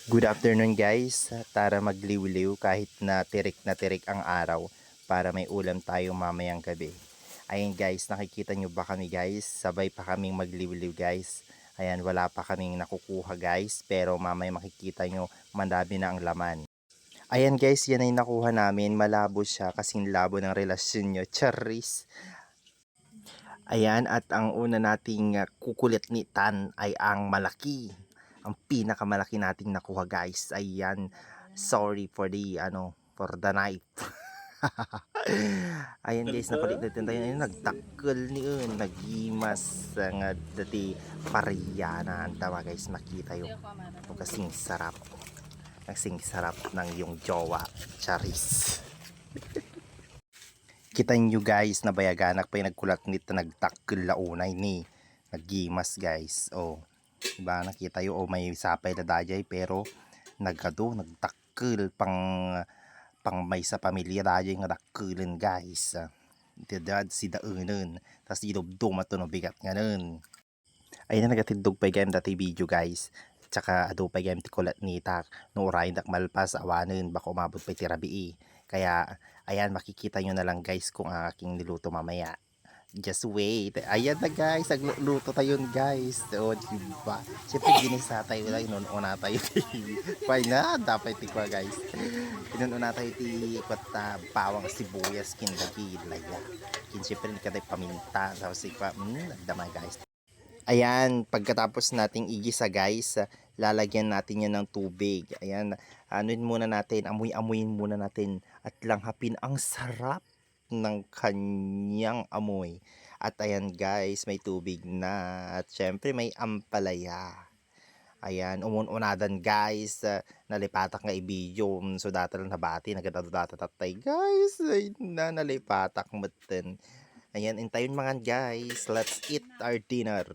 Good afternoon guys. Tara magliwliw kahit na tirik ang araw para may ulam tayo mamayang gabi. Ayan guys, nakikita nyo ba kami guys? Sabay pa kaming magliwliw guys. Ayan, wala pa kaming nakukuha guys. Pero mamaya makikita nyo, mandami na ang laman. Ayan guys, yan ay nakuha namin. Malabo siya kasing labo ng relasyon nyo. Charis! Ayan, at ang una nating kukulit-nitan ay ang malaki. Ang pinakamalaki nating nakuha guys. Ayan, sorry for the for the knife. Ayan guys, nakulit natin tayo. Ayun, nagtakkel ni nagimas nga dati pariyana. Ang tawa guys, makita yung kasing sarap. Kasing sarap ng yung jowa. Charis. Kita nyo guys na bayaganak pa yung nagkulat nito nagtakkel launay ni naggimas guys. Oh, diba nakita yo, oh, may sapay na dayay pero nagtakkel pang may sa pamilya dayay nga dakkelan guys. Tidad si daunen tas idubdum ato no bigat nga nun. Ayun na nagatindog pa game dati video guys. Tsaka ado pa game ti kulat nita no urayin dak malpas awanen baka umabot pa tirabi. Kaya ayan, makikita nyo na lang guys kung ang aking niluto mamaya. Just wait. Ayan na guys, nagluto tayo guys. O diba? Siyempre ginisa tayo lang. Inununa tayo. Pay na, dapat tikwa guys. Inununa tayo ti kwata bawang sibuyas kindagi. Laya. Siyempre hindi ka tayo paminta. Tapos ikwa, nagdamay guys. Ayan, pagkatapos nating igisa guys, lalagyan natin yan ng tubig. Ayan, anuin muna natin, amuyin muna natin at langhapin ang sarap ng kanyang amoy. At ayan guys, may tubig na at syempre may ampalaya. Ayan, umunadan guys, nalipatak nga i-video. So data lang nabati, nagdadatatay guys. Ay na, nalipatak maten. Ayan, intayin mga guys. Let's eat our dinner.